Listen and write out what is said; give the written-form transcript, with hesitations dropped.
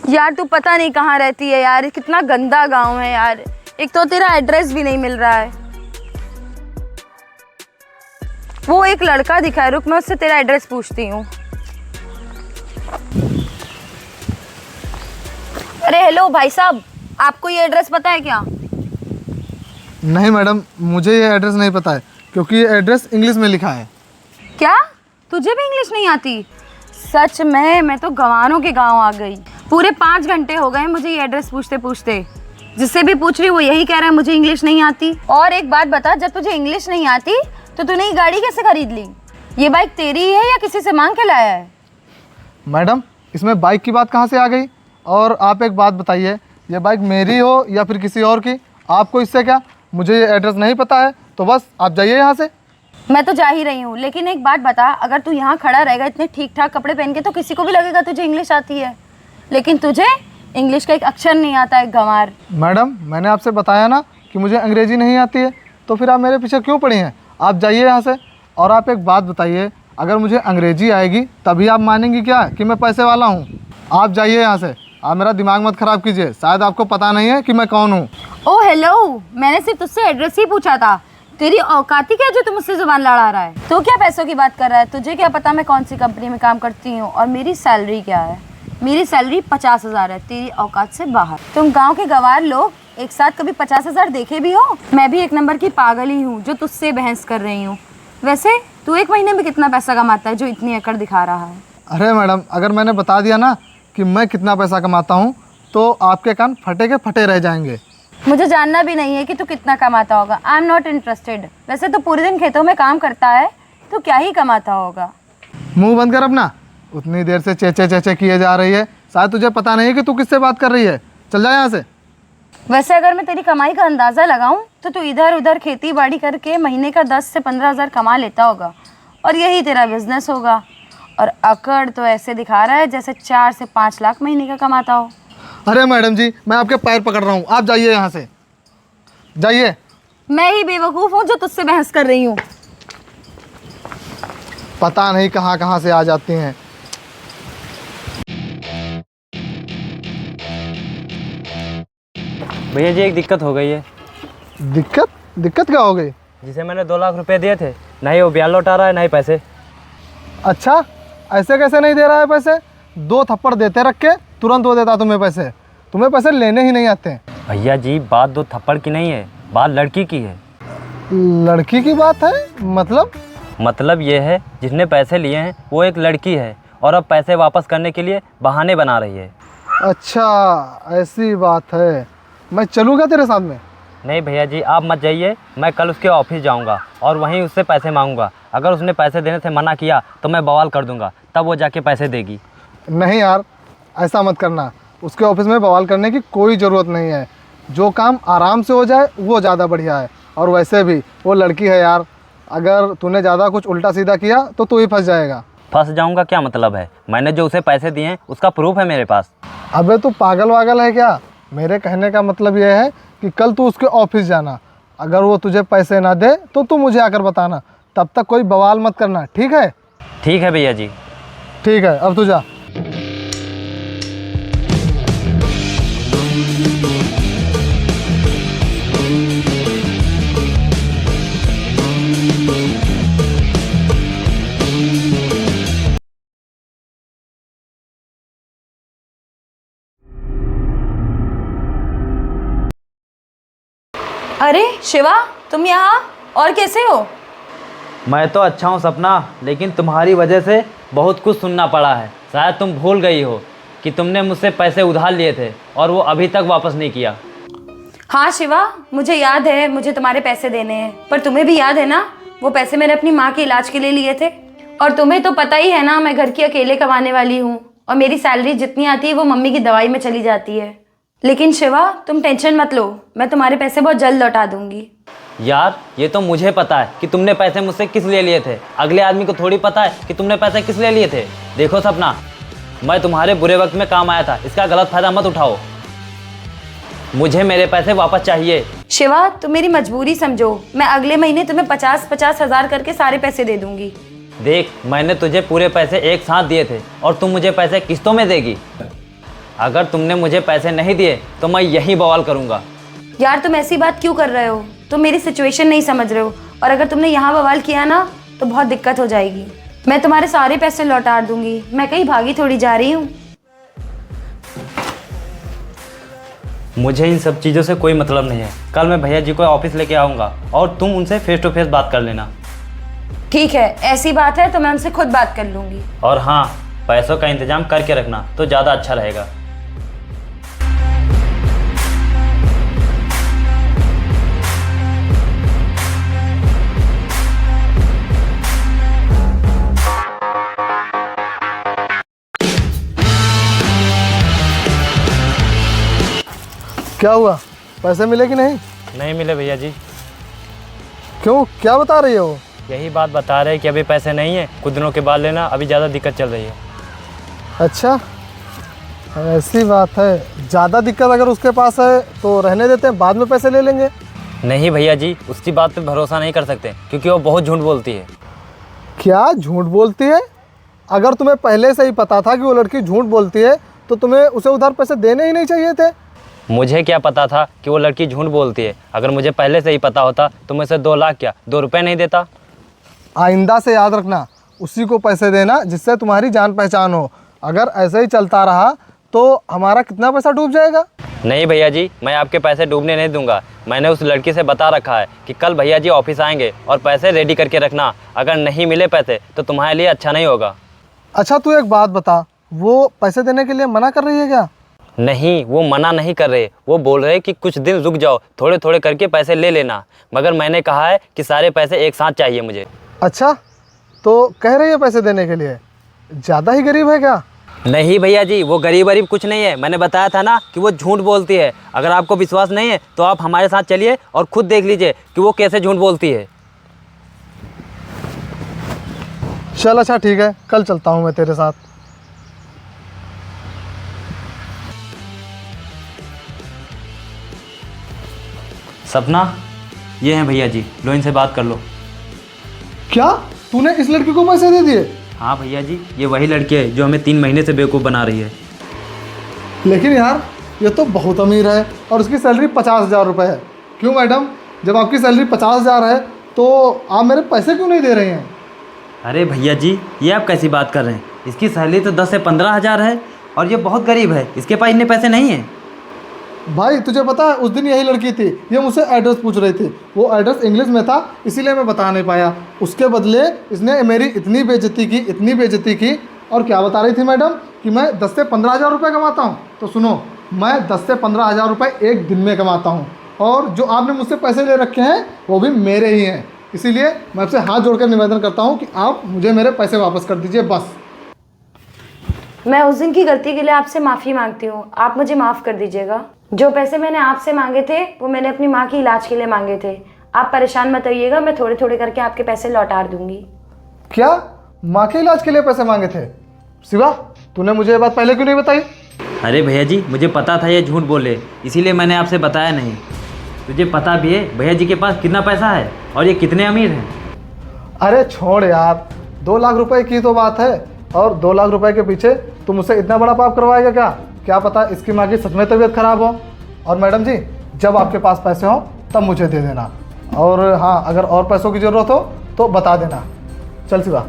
यार तू पता नहीं कहाँ रहती है यार, कितना गंदा गांव है यार। एक तो तेरा एड्रेस भी नहीं मिल रहा है। वो एक लड़का दिखा है, रुक मैं उससे तेरा एड्रेस पूछती हूँ। अरे हेलो भाई साहब, आपको ये एड्रेस पता है क्या? नहीं मैडम, मुझे ये एड्रेस नहीं पता है क्योंकि ये एड्रेस इंग्लिश में लिखा है। क्या तुझे भी इंग्लिश नहीं आती? सच में मैं तो गंवारों के गांव आ गई। पूरे 5 घंटे हो गए मुझे ये एड्रेस पूछते पूछते। जिससे भी पूछ रही वो यही कह रहा है मुझे इंग्लिश नहीं आती। और एक बात बता, जब तुझे इंग्लिश नहीं आती तो तूने ये गाड़ी कैसे खरीद ली? ये बाइक तेरी है या किसी से मांग के लाया है? मैडम, इसमें बाइक की बात कहाँ से आ गई? और आप एक बात बताइए, ये बाइक मेरी हो या फिर किसी और की, आपको इससे क्या? मुझे ये एड्रेस नहीं पता है तो बस आप जाइए यहाँ से। मैं तो जा ही रही हूँ, लेकिन एक बात बता, अगर तू यहाँ खड़ा रहेगा इतने ठीक ठाक कपड़े पहन के तो किसी को भी लगेगा तुझे इंग्लिश आती है, लेकिन तुझे इंग्लिश का एक अक्षर नहीं आता है, गंवार। मैडम, मैंने आपसे बताया ना कि मुझे अंग्रेजी नहीं आती है, तो फिर आप मेरे पीछे क्यों पड़ी हैं? आप जाइए यहाँ से। और आप एक बात बताइए, अगर मुझे अंग्रेजी आएगी तभी आप मानेंगी क्या कि मैं पैसे वाला हूँ? आप जाइए यहाँ से। आप मेरा दिमाग मत ख़राब कीजिए, शायद आपको पता नहीं है कि मैं कौन हूँ। ओह हेलो, मैंने सिर्फ तुझसे एड्रेस ही पूछा था। तेरी औकात ही क्या जो तू मुझसे जुबान लड़ा रहा है? तो क्या पैसों की बात कर रहा है? तुझे क्या पता मैं कौन सी कंपनी में काम करती हूँ और मेरी सैलरी क्या है? मेरी सैलरी 50,000 है, तेरी औकात से बाहर। तुम गांव के गंवार लोग एक साथ कभी 50,000 देखे भी हो? मैं भी एक नंबर की पागल ही हूँ जो तुझसे बहस कर रही हूँ। वैसे तू एक महीने में कितना पैसा कमाता है जो इतनी अकड़ दिखा रहा है? अरे मैडम, अगर मैंने बता दिया ना कि मैं कितना पैसा कमाता हूँ तो आपके कान फटे के फटे रह जाएंगे। मुझे जानना भी नहीं है कि तू कितना कमाता होगा। I am not interested. वैसे तो पूरे दिन खेतों में काम करता है, तो क्या ही कमाता होगा? मुंह बंद कर अपना। उतनी देर से चेचे चेचे किए जा रही है, शायद तुझे पता नहीं है कि तू किससे बात कर रही है। चल जा यहाँ से। वैसे अगर मैं तेरी कमाई का अंदाज़ा लगाऊं तो तू इधर उधर खेती बाड़ी करके महीने का 10 से 15,000 कमा लेता होगा और यही तेरा बिजनेस होगा। और अकड़ तो ऐसे दिखा रहा है जैसे 4 से 5 लाख महीने का कमाता हो। अरे मैडम जी, मैं आपके पैर पकड़ रहा हूँ, आप जाइए यहाँ से, जाइए। मैं ही बेवकूफ़ हूँ जो तुझसे बहस कर रही हूँ। पता नहीं कहाँ कहाँ से आ जाती हैं। भैया जी एक दिक्कत हो गई है। दिक्कत? दिक्कत क्या हो गई? जिसे मैंने 2 लाख रुपए दिए थे, ना ही वो ब्याज लौटा रहा है ना ही पैसे। अच्छा, ऐसे कैसे नहीं दे रहा है पैसे? 2 थप्पड़ देते रख के तुरंत वो देता तुम्हें पैसे। तुम्हें पैसे लेने ही नहीं आते हैं। भैया जी बात 2 थप्पड़ की नहीं है, बात लड़की की है। लड़की की बात है? मतलब ये है जिसने पैसे लिए हैं वो एक लड़की है और अब पैसे वापस करने के लिए बहाने बना रही है। अच्छा, ऐसी बात है। मैं चलूँगा तेरे साथ में? नहीं भैया जी आप मत जाइए, मैं कल उसके ऑफिस जाऊंगा और वहीं उससे पैसे मांगूंगा। अगर उसने पैसे देने से मना किया तो मैं बवाल कर दूंगा, तब वो जाके पैसे देगी। नहीं यार, ऐसा मत करना। उसके ऑफिस में बवाल करने की कोई ज़रूरत नहीं है। जो काम आराम से हो जाए वो ज़्यादा बढ़िया है। और वैसे भी वो लड़की है यार, अगर तूने ज़्यादा कुछ उल्टा सीधा किया तो तू ही फंस जाएगा। फंस जाऊंगा क्या मतलब है? मैंने जो उसे पैसे दिए हैं उसका प्रूफ है मेरे पास। अबे तू पागल वागल है क्या? मेरे कहने का मतलब ये है कि कल तू उसके ऑफिस जाना। अगर वो तुझे पैसे ना दे तो तू मुझे आकर बताना। तब तक कोई बवाल मत करना, ठीक है? ठीक है भैया जी। ठीक है, अब तू जा। अरे शिवा, तुम यहाँ? और कैसे हो? मैं तो अच्छा हूँ सपना, लेकिन तुम्हारी वजह से बहुत कुछ सुनना पड़ा है। शायद तुम भूल गई हो कि तुमने मुझसे पैसे उधार लिए थे और वो अभी तक वापस नहीं किया। हाँ शिवा, मुझे याद है मुझे तुम्हारे पैसे देने हैं, पर तुम्हें भी याद है ना वो पैसे मैंने अपनी माँ के इलाज के लिए लिए थे। और तुम्हें तो पता ही है ना मैं घर की अकेले कमाने वाली हूँ और मेरी सैलरी जितनी आती है वो मम्मी की दवाई में चली जाती है। लेकिन शिवा तुम टेंशन मत लो, मैं तुम्हारे पैसे बहुत जल्द लौटा दूंगी। यार ये तो मुझे पता है कि तुमने पैसे मुझसे किस लिए लिए थे, अगले आदमी को थोड़ी पता है कि तुमने पैसे किस लिए लिए थे। देखो सपना, मैं तुम्हारे बुरे वक्त में काम आया था, इसका गलत फायदा मत उठाओ। मुझे मेरे पैसे वापस चाहिए। शिवा तुम मेरी मजबूरी समझो, मैं अगले महीने तुम्हें 50-50 हज़ार करके सारे पैसे दे दूंगी। देख, मैंने तुझे पूरे पैसे एक साथ दिए थे और तुम मुझे पैसे किस्तों में देगी। अगर तुमने मुझे पैसे नहीं दिए तो मैं यही बवाल करूँगा। यार तुम ऐसी बात क्यों कर रहे हो? तुम मेरी सिचुएशन नहीं समझ रहे हो, और अगर तुमने यहाँ बवाल किया ना तो बहुत दिक्कत हो जाएगी। मैं तुम्हारे सारे पैसे लौटा दूंगी, मैं कहीं भागी थोड़ी जा रही हूँ। मुझे इन सब चीज़ों से कोई मतलब नहीं है। कल मैं भैया जी को ऑफिस लेके आऊँगा और तुम उनसे फेस टू फेस बात कर लेना। ठीक है, ऐसी बात है तो मैं उनसे खुद बात कर लूँगी। और हाँ, पैसों का इंतजाम करके रखना तो ज़्यादा अच्छा रहेगा। क्या हुआ, पैसे मिले कि नहीं? नहीं मिले भैया जी। क्यों, क्या बता रही है वो? यही बात बता रहे हैं कि अभी पैसे नहीं है, कुछ दिनों के बाद लेना, अभी ज़्यादा दिक्कत चल रही है। अच्छा, ऐसी बात है। ज़्यादा दिक्कत अगर उसके पास है तो रहने देते हैं, बाद में पैसे ले लेंगे। नहीं भैया जी, उसकी बात पे भरोसा नहीं कर सकते क्योंकि वो बहुत झूठ बोलती है। क्या झूठ बोलती है? अगर तुम्हें पहले से ही पता था कि वो लड़की झूठ बोलती है तो तुम्हें उसे उधार पैसे देने ही नहीं चाहिए थे। मुझे क्या पता था कि वो लड़की झूठ बोलती है? अगर मुझे पहले से ही पता होता तो मैं उसे 2 लाख क्या 2 रुपये नहीं देता। आइंदा से याद रखना, उसी को पैसे देना जिससे तुम्हारी जान पहचान हो। अगर ऐसे ही चलता रहा तो हमारा कितना पैसा डूब जाएगा। नहीं भैया जी, मैं आपके पैसे डूबने नहीं दूंगा। मैंने उस लड़की से बता रखा है कि कल भैया जी ऑफिस आएंगे और पैसे रेडी करके रखना। अगर नहीं मिले पैसे तो तुम्हारे लिए अच्छा नहीं होगा। अच्छा तू एक बात बता, वो पैसे देने के लिए मना कर रही है क्या? नहीं, वो मना नहीं कर रहे, वो बोल रहे कि कुछ दिन रुक जाओ, थोड़े थोड़े करके पैसे ले लेना। मगर मैंने कहा है कि सारे पैसे एक साथ चाहिए मुझे। अच्छा, तो कह रही है पैसे देने के लिए? ज़्यादा ही गरीब है क्या? नहीं भैया जी, वो गरीब वरीब कुछ नहीं है। मैंने बताया था ना कि वो झूठ बोलती है। अगर आपको विश्वास नहीं है तो आप हमारे साथ चलिए और खुद देख लीजिए कि वो कैसे झूठ बोलती है। चल अच्छा ठीक है, कल चलता हूँ मैं तेरे साथ। सपना, ये हैं भैया जी, लो इनसे बात कर लो। क्या तूने इस लड़की को पैसे दे दिए? हाँ भैया जी, ये वही लड़की है जो हमें 3 महीने से बेवकूफ़ बना रही है। लेकिन यार ये तो बहुत अमीर है और उसकी सैलरी 50,000 रुपये है। क्यों मैडम, जब आपकी सैलरी 50,000 है तो आप मेरे पैसे क्यों नहीं दे रहे हैं? अरे भैया जी, ये आप कैसी बात कर रहे हैं? इसकी सैलरी तो 10 से 15 हज़ार है और ये बहुत गरीब है, इसके पास इतने पैसे नहीं हैं। भाई तुझे पता है, उस दिन यही लड़की थी, ये मुझसे एड्रेस पूछ रही थी। वो एड्रेस इंग्लिश में था इसीलिए मैं बता नहीं पाया। उसके बदले इसने मेरी इतनी बेइज्जती की। और क्या बता रही थी मैडम कि मैं 10 से 15,000 रुपये कमाता हूँ। तो सुनो, मैं 10 से 15,000 रुपये एक दिन में कमाता हूँ और जो आपने मुझसे पैसे ले रखे हैं वो भी मेरे ही हैं। इसीलिए मैं आपसे हाथ जोड़कर निवेदन करता हूँ कि आप मुझे मेरे पैसे वापस कर दीजिए बस। मैं उस दिन की गलती के लिए आपसे माफ़ी मांगती हूँ, आप मुझे माफ़ कर दीजिएगा। जो पैसे मैंने आपसे मांगे थे वो मैंने अपनी माँ के इलाज के लिए मांगे थे। आप परेशान मत होइएगा, मैं थोड़े थोड़े करके आपके पैसे लौटा दूंगी। क्या माँ के इलाज के लिए पैसे मांगे थे? शिवा, तूने मुझे ये बात पहले क्यों नहीं बताई? अरे भैया जी, मुझे पता था ये झूठ बोले, इसीलिए मैंने आपसे बताया नहीं। तुझे पता भी है भैया जी के पास कितना पैसा है और ये कितने अमीर हैं? अरे छोड़ यार, 2 लाख रुपए की तो बात है और 2 लाख रुपए के पीछे तुम मुझसे इतना बड़ा पाप करवाएगा क्या? क्या पता इसकी माँ की सच में तबीयत खराब हो। और मैडम जी, जब आपके पास पैसे हो तब मुझे दे देना। और हाँ, अगर और पैसों की ज़रूरत हो तो बता देना। चल शिवा।